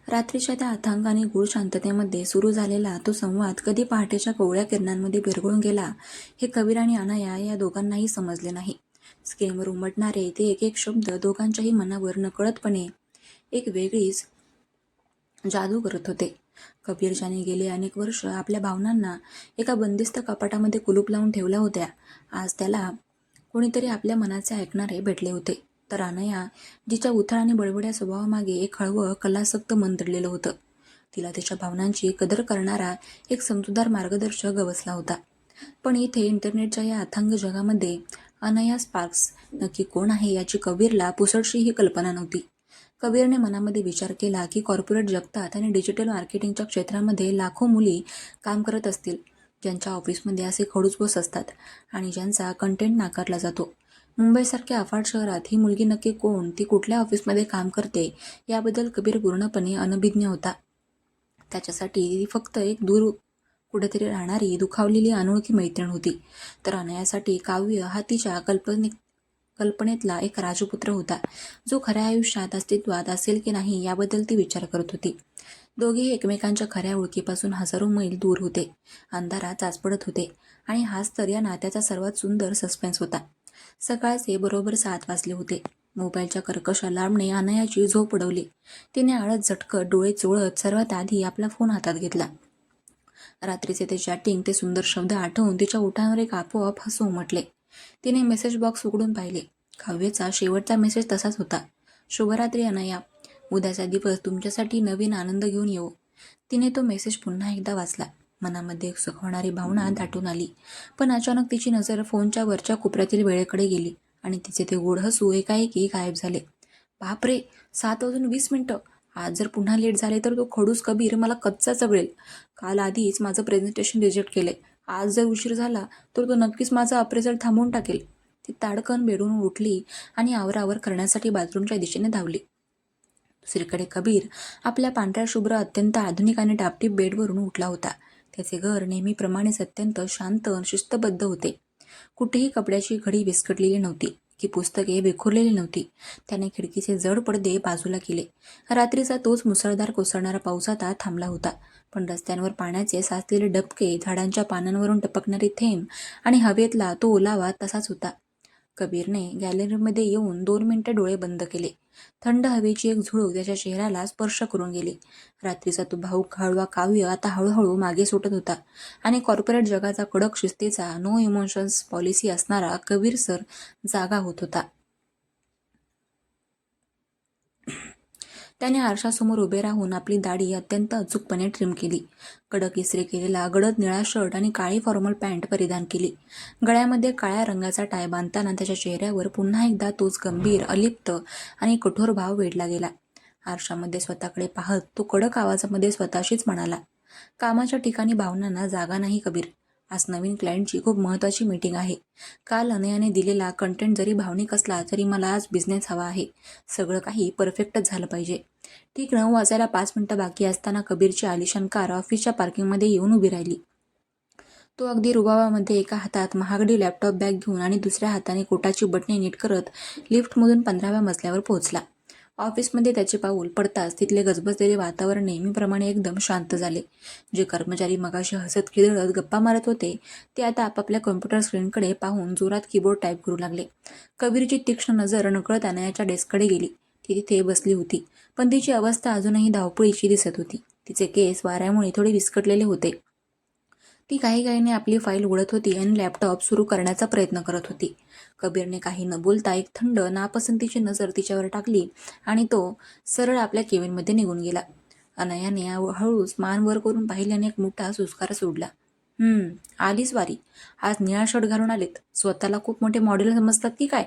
रात्रीच्या त्या अथांग आणि गूढ शांततेमध्ये सुरू झालेला तो संवाद कधी पहाटेच्या कोवळ्या किरणांमध्ये विरघळून गेला हे कबीर आणि अनाया या दोघांनाही समजले नाही. स्क्रीनवर उमटणारे ते एक एक शब्द दोघांच्याही मनावर नकळतपणे एक वेगळीच जादू करत होते. कबीर ज्याने गेले अनेक वर्ष आपल्या भावनांना एका बंदिस्त कपाटामध्ये कुलूप लावून ठेवल्या होत्या, आज त्याला कोणीतरी आपल्या मनाचे ऐकणारे भेटले होते. तर अनया, जिच्या उथळ आणि बडबड्या स्वभावामागे एक हळवं कलासक्त मन दडलेलं होतं, तिला तिच्या भावनांची कदर करणारा एक समजूतदार मार्गदर्शक गवसला होता. पण इथे इंटरनेटच्या या अथांग जगामध्ये अनया स्पार्क्स नक्की कोण आहे याची कबीरला पुसटशीही कल्पना नव्हती. कबीरने मनामध्ये विचार केला की कॉर्पोरेट जगतात आणि डिजिटल मार्केटिंगच्या क्षेत्रामध्ये लाखो मुली काम करत असतील, ज्यांच्या ऑफिसमध्ये असे खडूस बॉस असतात आणि ज्यांचा कंटेंट नाकारला जातो. मुंबईसारख्या अफाट शहरात ही मुलगी नक्की कोण, ती कुठल्या ऑफिसमध्ये काम करते याबद्दल कबीर पूर्णपणे अनभिज्ञ होता. त्याच्यासाठी ती फक्त एक दूर कुठेतरी राहणारी दुखावलेली अनोळखी मैत्रीण होती. तर अनयासाठी काव्य हा तिच्या कल्पनेतला एक राजपुत्र होता, जो खऱ्या आयुष्यात अस्तित्वात असेल की नाही याबद्दल ती विचार करत होती. दोघेही एकमेकांच्या खऱ्या ओळखीपासून हजारो मैल दूर होते, अंधारात चाचपडत होते आणि हाच तर या नात्याचा सर्वात सुंदर सस्पेन्स होता. सकाळचे बरोबर 7 वाजले होते. मोबाईलच्या कर्कश अलार्मने अनयाची झोप उडवली. तिने आळस झटकत डोळे चोळत सर्वात आधी आपला फोन हातात घेतला. रात्रीचे ते चॅटिंग, ते सुंदर शब्द आठवून तिच्या ओठांवर एक आपोआप हसू उमटले. तिने मेसेज बॉक्स उघडून पाहिले. काव्याचा शेवटचा मेसेज तसाच होता. शुभरात्री अनया, उद्याचा दिवस तुमच्यासाठी नवीन आनंद घेऊन येऊ. तिने तो मेसेज पुन्हा एकदा वाचला. मनामध्ये एक सुखवणारी भावना दाटून आली. पण अचानक तिची नजर फोनच्या वरच्या कोपऱ्यातील वेळेकडे गेली आणि तिचे ते गोड हसू एकाएकी गायब झाले. बापरे, 7:20. आज जर पुन्हा लेट झाले तर तो खडूस कबीर मला कच्चा चगळेल. काल आधीच माझं प्रेझेंटेशन रिजेक्ट केले. आज जर उशीर झाला तर तो नक्कीच माझा अप्रेझल थांबवून टाकेल. ती ताडकन बेडून उठली आणि आवरावर करण्यासाठी बाथरूमच्या दिशेने धावली. दुसरीकडे कबीर आपल्या पांढऱ्या शुभ्र अत्यंत आधुनिक आणि टापटीप बेडवरून उठला होता. त्याचे घर नेहमीप्रमाणेच अत्यंत शांत शिस्तबद्ध होते. कुठेही कपड्याची घडी विस्कटलेली नव्हती की पुस्तके विखुरलेली नव्हती. त्याने खिडकीचे जड पडदे बाजूला केले. रात्रीचा तोच मुसळधार कोसळणारा पाऊस आता थांबला होता, पण रस्त्यांवर पाण्याचे साचलेले डबके, झाडांच्या पानांवरून टपकणारे थेंब आणि हवेतला तो ओलावा तसाच होता. कबीरने गॅलरीमध्ये येऊन 2 मिनिटे डोळे बंद केले. थंड हवेची एक झुळूक त्याच्या चेहऱ्याला स्पर्श करून गेली. रात्रीचा तो भाऊक हळवा काव्य आता हळूहळू मागे सुटत होता आणि कॉर्पोरेट जगाचा कडक शिस्तीचा नो इमोशन्स पॉलिसी असणारा कबीर सर जागा होत होता. त्याने आरशासमोर उभे राहून आपली दाढी अत्यंत अचूकपणे ट्रिम केली. कडक इस्त्री केलेला गडद निळा शर्ट आणि काळी फॉर्मल पॅन्ट परिधान केली. गळ्यामध्ये काळ्या रंगाचा टाय बांधताना त्याच्या चेहऱ्यावर पुन्हा एकदा तोच गंभीर, अलिप्त आणि कठोर भाव वेधला गेला. आरशामध्ये स्वतःकडे पाहत तो कडक आवाजामध्ये स्वतःशीच म्हणाला, कामाच्या ठिकाणी भावनांना जागा नाही कबीर. आज नवीन क्लायंटची खूप महत्त्वाची मीटिंग आहे. काल अनयाने दिलेला कंटेंट जरी भावनिक असला तरी मला आज बिझनेस हवा आहे. सगळं काही परफेक्टच झालं पाहिजे. ठीक 9 वाजायला 5 मिनिटं बाकी असताना कबीरची आलिशान कार ऑफिसच्या पार्किंगमध्ये येऊन उभी राहिली. तो अगदी रुबाबामध्ये एका हातात महागडी लॅपटॉप बॅग घेऊन आणि दुसऱ्या हाताने कोटाची बटणे नीट करत लिफ्टमधून 15व्या मजल्यावर पोहोचला. ऑफिसमध्ये त्याचे पाऊल पडताच तिथले गजबजलेले वातावरण नेहमीप्रमाणे एकदम शांत झाले. जे कर्मचारी मगाशी हसत खिदळत गप्पा मारत होते ते आता आपापल्या कॉम्प्युटर स्क्रीनकडे पाहून जोरात कीबोर्ड टाईप करू लागले. कबीरची तीक्ष्ण नजर नकळत अनयाच्या डेस्ककडे गेली. ती तिथे बसली होती, पण तिची अवस्था अजूनही धावपळीची दिसत होती. तिचे केस वाऱ्यामुळे थोडे विस्कटलेले होते. ती घाईघाईने आपली फाईल उघडत होती आणि लॅपटॉप सुरू करण्याचा प्रयत्न करत होती. कबीरने काही न बोलता एक थंड नापसंतीची नजर तिच्यावर टाकली आणि तो सरळ आपल्या केबिनमध्ये निघून गेला. अनयाने हळूच मान वर करून पाहिल्याने एक मोठा सुस्कारा सोडला. आलीच वारी. आज निळा शर्ट घालून आलेत. स्वतःला खूप मोठे मॉडेल समजतात की काय?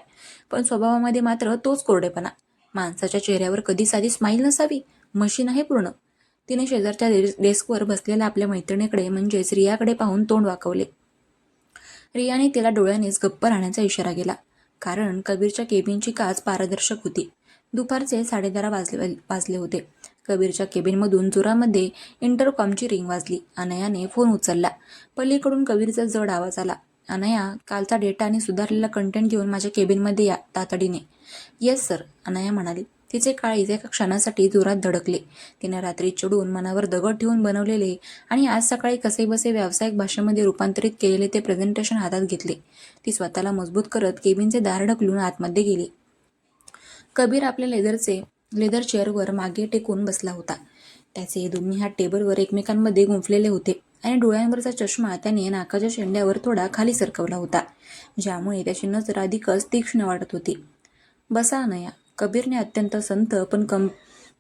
पण स्वभावामध्ये मात्र तोच कोरडेपणा. माणसाच्या चेहऱ्यावर कधी साधी स्माईल नसावी, मशीन आहे पूर्ण. तिने शेजारच्या डेस्कवर बसलेल्या आपल्या मैत्रिणीकडे म्हणजेच रियाकडे पाहून तोंड वाकवले. रियाने तिला डोळ्यानेच गप्प राहण्याचा इशारा केला, कारण कबीरच्या केबिनची काच पारदर्शक होती. दुपारचे 11:30 वाजले होते. कबीरच्या केबिनमधून जोरामध्ये इंटरकॉमची रिंग वाजली. अनयाने फोन उचलला. पलीकडून कबीरचा जड आवाज आला. अनया, कालचा डेटा आणि सुधारलेला कंटेंट घेऊन माझ्या केबिनमध्ये या तातडीने. येस सर, अनया म्हणाली. तिचे काळीज एका क्षणासाठी जोरात धडकले. तिने रात्री चिडून मनावर दगड ठेवून बनवलेले आणि आज सकाळी कसेबसे व्यावसायिक भाषेमध्ये रूपांतरित केलेले ते प्रेझेंटेशन हातात घेतले. ती स्वतःला मजबूत करत केबिनचे दार ढकलून आतमध्ये गेली. कबीर आपल्या लेदर चेअरवर मागे टेकून बसला होता. त्याचे दोन्ही हात टेबलवर एकमेकांमध्ये गुंफलेले होते आणि डोळ्यांवरचा चष्मा त्याने नाकाच्या शेंड्यावर थोडा खाली सरकवला होता, ज्यामुळे त्याची नजर अधिकच तीक्ष्ण वाटत होती. बसा अनया, कबीरने अत्यंत संथ पण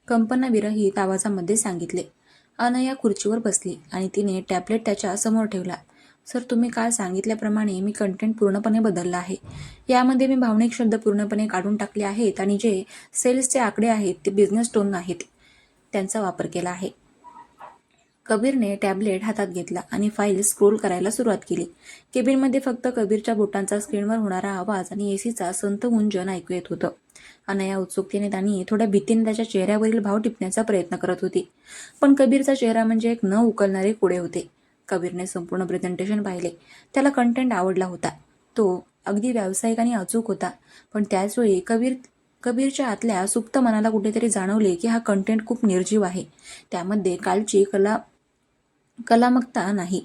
कंपनाविरहित आवाजामध्ये सांगितले. अनया खुर्चीवर बसली आणि तिने टॅबलेट त्याच्या समोर ठेवला. सर, तुम्ही काल सांगितल्याप्रमाणे मी कंटेंट पूर्णपणे बदलला आहे. यामध्ये मी भावनिक शब्द पूर्णपणे काढून टाकले आहेत आणि जे सेल्सचे आकडे आहेत ते बिझनेस टोन आहेत त्यांचा वापर केला आहे. कबीरने टॅबलेट हातात घेतला आणि फाईल स्क्रोल करायला सुरुवात केली. केबिनमध्ये फक्त कबीरच्या बोटांचा स्क्रीनवर होणारा आवाज आणि एसीचा संत गुंजन ऐकू येत होतं. अनया उत्सुकतेने आणि थोड्या भीतीने त्याच्या चेहऱ्यावरील भाव टिपण्याचा प्रयत्न करत होती, पण कबीरचा चेहरा म्हणजे एक न उकलणारे कोडे होते. कबीरने संपूर्ण प्रेझेंटेशन पाहिले. त्याला कंटेंट आवडला होता. तो अगदी व्यावसायिक आणि अचूक होता, पण त्याचवेळी कबीरच्या आतल्या सुप्त मनाला कुठेतरी जाणवले की हा कंटेंट खूप निर्जीव आहे. त्यामध्ये कालची कलामकता नाही,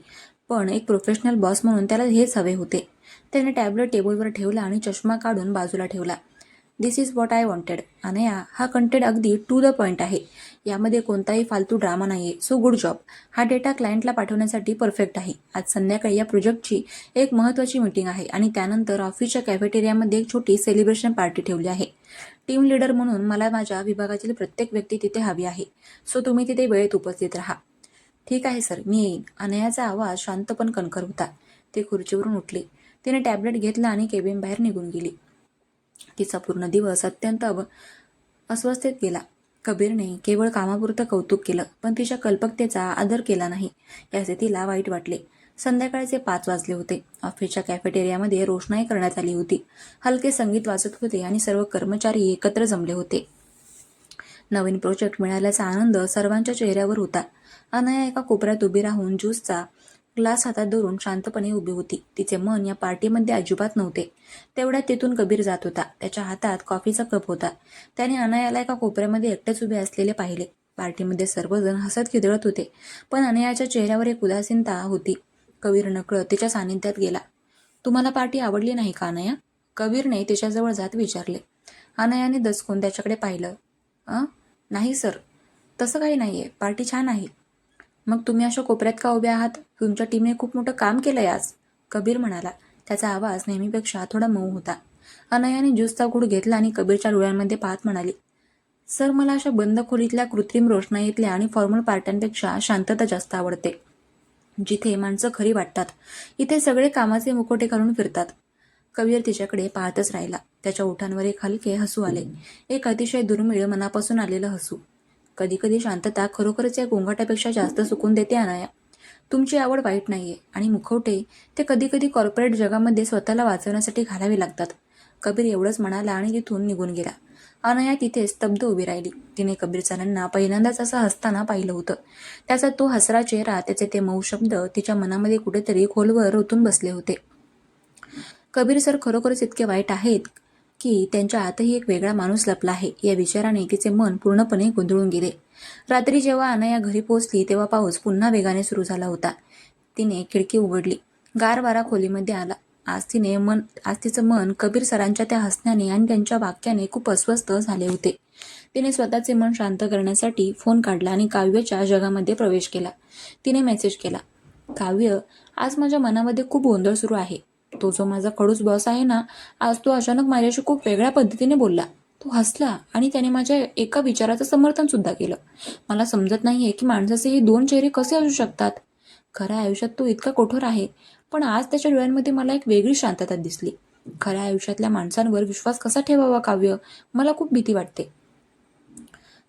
पण एक प्रोफेशनल बॉस म्हणून त्याला हेच हवे होते. त्याने टॅबलेट टेबलवर ठेवला आणि चष्मा काढून बाजूला ठेवला. दिस इज व्हॉट आय वॉन्टेड. अनया, हा कंटेंट अगदी टू द पॉइंट आहे. यामध्ये कोणताही फालतू ड्रामा नाहीये. So good job. हा डेटा क्लायंटला पाठवण्यासाठी परफेक्ट आहे. आज संध्याकाळी या प्रोजेक्टची एक महत्त्वाची मीटिंग आहे आणि त्यानंतर ऑफिसच्या कॅफेटेरियामध्ये एक छोटी सेलिब्रेशन पार्टी ठेवली आहे. टीम लीडर म्हणून मला माझ्या विभागातील प्रत्येक व्यक्ती तिथे हवी आहे. सो तुम्ही तिथे वेळेत उपस्थित राहा. ठीक आहे सर, मी येईन. अनयाचा आवाज शांत पण कणखर होता. ती खुर्चीवरून उठली. तिने टॅबलेट घेतला आणि केबिन बाहेर निघून गेली. तिचा पूर्ण दिवस अत्यंत अस्वस्थतेत गेला. कबीरने केवळ कामापुरतं कौतुक केलं, पण तिच्या कल्पकतेचा आदर केला नाही, याचे तिला वाईट वाटले. संध्याकाळचे 5 वाजले होते. ऑफिसच्या कॅफेटेरियामध्ये रोषणाई करण्यात आली होती. हलके संगीत वाजत होते आणि सर्व कर्मचारी एकत्र जमले होते. नवीन प्रोजेक्ट मिळाल्याचा आनंद सर्वांच्या चेहऱ्यावर होता. अनया एका कोपऱ्यात उभी राहून ज्यूसचा ग्लास हातात धरून शांतपणे उभी होती. तिचे मन या पार्टीमध्ये अजिबात नव्हते. तेवढ्यात तिथून कबीर जात होता. त्याच्या हातात कॉफीचा कप होता. त्याने अनयाला एका कोपऱ्यामध्ये एकटेच उभे असलेले पाहिले. पार्टीमध्ये सर्वजण हसत खिदळत होते, पण अनयाच्या चेहऱ्यावर एक उदासीनता होती. कबीर नकळत तिच्या सानिध्यात गेला. तुम्हाला पार्टी आवडली नाही का अनया? कबीरने तिच्याजवळ जात विचारले. अनयाने दचकून त्याच्याकडे पाहिलं. नाही सर, तसं काही नाहीये. पार्टी छान आहे. मग तुम्ही अशा कोपऱ्यात का उभे आहात? तुमच्या टीमने खूप मोठं काम केलंय आज, कबीर म्हणाला. त्याचा आवाज नेहमीपेक्षा थोडा मऊ होता. अनयाने ज्यूसचा घूट घेतला आणि कबीरच्या डोळ्यांमध्ये पाहत म्हणाली, सर, मला अशा बंद खोलीतल्या कृत्रिम रोषणाईतल्या आणि फॉर्मल पार्ट्यांपेक्षा शांतता जास्त आवडते, जिथे माणसं खरी वाटतात. इथे सगळे कामाचे मुखोटे घालून फिरतात. कबीर तिच्याकडे पाहतच राहिला. त्याच्या ओठांवर एक हलके हसू आले, एक अतिशय दुर्मिळ मनापासून आलेलं हसू. कधी कधी शांतता खरोखरच या गोंगाटापेक्षा जास्त सुकून देते अनया. तुमची आवड वाईट नाहीये आणि मुखवटे ते कधी कधी कॉर्पोरेट जगामध्ये स्वतःला वाचवण्यासाठी घालावे लागतात. कबीर एवढंच म्हणाला आणि तिथून निघून गेला. अनया तिथे स्तब्ध उभी राहिली. तिने कबीर सरांना पहिल्यांदाच असं हसताना पाहिलं होतं. त्याचा तो हसरा चेहरा, त्याचे ते मऊ शब्द तिच्या मनामध्ये कुठेतरी खोलवर ओतून बसले होते. कबीर सर खरोखरच इतके वाईट आहेत की त्यांच्या आतही एक वेगळा माणूस लपला आहे, या विचाराने तिचे मन पूर्णपणे गोंधळून गेले. रात्री जेव्हा अनया घरी पोहोचली तेव्हा पाऊस पुन्हा वेगाने सुरू झाला होता. तिने खिडकी उघडली. गार वारा खोलीमध्ये आला. आज तिचं मन कबीर सरांच्या त्या हसण्याने आणि त्यांच्या वाक्याने खूप अस्वस्थ झाले होते. तिने स्वतःचे मन शांत करण्यासाठी फोन काढला आणि काव्यच्या जगामध्ये प्रवेश केला. तिने मेसेज केला, काव्य, आज माझ्या मनामध्ये खूप गोंधळ सुरू आहे. तो जो माझा खडूस बॉस आहे ना, आज तो अचानक माझ्याशी खूप वेगळ्या पद्धतीने बोलला. तो हसला आणि त्याने माझ्या एका विचाराचं समर्थन सुद्धा केलं. मला समजत नाहीये की माणसाचे हे 2 चेहरे कसे असू शकतात. खऱ्या आयुष्यात तो इतका कठोर आहे, पण आज त्याच्या डोळ्यांमध्ये मला एक वेगळी शांतता दिसली. खऱ्या आयुष्यातल्या माणसांवर विश्वास कसा ठेवावा काव्य, मला खूप भीती वाटते.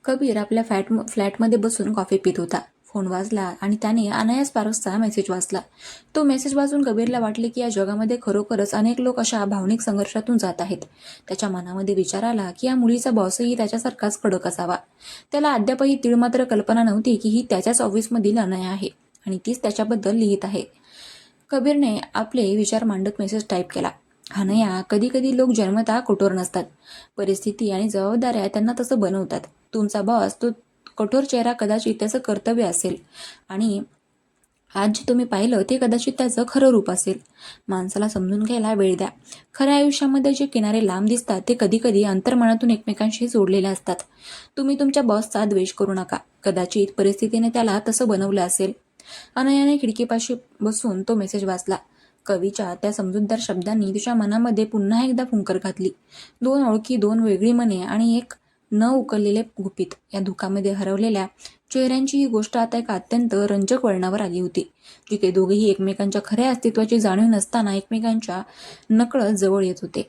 कबीर आपल्या फ्लॅटमध्ये बसून कॉफी पित होता. फोन वाजला आणि त्याने अनाया स्पार्क्सचा मेसेज वाचला. तो मेसेज वाचून कबीरला वाटले की या जगामध्ये खरोखरच अनेक लोक अशा भावनिक संघर्षातून जात आहेत. त्याच्या मनामध्ये विचार आला की या मुलीचा बॉसही त्याच्यासारखाच कडक असावा. त्याला अद्यापही तीळमात्र कल्पना नव्हती की ही त्याच्याच ऑफिसमधील अनया आहे आणि तीच त्याच्याबद्दल लिहित आहे. कबीरने आपले विचार मांडत मेसेज टाईप केला. अनया, कधी कधी लोक जन्मतः कठोर नसतात. परिस्थिती आणि जबाबदाऱ्या त्यांना तसं बनवतात. तुमचा बॉस तो कठोर चेहरा कदाचित त्याचं कर्तव्य असेल आणि आज जे तुम्ही पाहिलं ते कदाचित त्याचं खरं रूप असेल. माणसाला समजून घ्यायला वेळ द्या. खऱ्या आयुष्यामध्ये जे किनारे लांब दिसतात ते कधी कधी अंतर्मनातून एकमेकांशी जोडलेले असतात. तुम्ही तुमच्या बॉसचा द्वेष करू नका. कदाचित परिस्थितीने त्याला तसं बनवलं असेल. अनयाने खिडकीपाशी बसून तो मेसेज वाचला. कवीच्या त्या समजूतदार शब्दांनी तिच्या मनामध्ये पुन्हा एकदा फुंकर घातली. 2 ओळखी, 2 वेगळी मने आणि एक न उकललेले गुपित या धुकामध्ये हरवलेल्या चेहऱ्यांची ही गोष्ट आता एका अत्यंत रंजक वळणावर आली होती, जिथे दोघेही एकमेकांच्या खऱ्या अस्तित्वाची जाणीव नसताना एकमेकांच्या नकळत जवळ येत होते.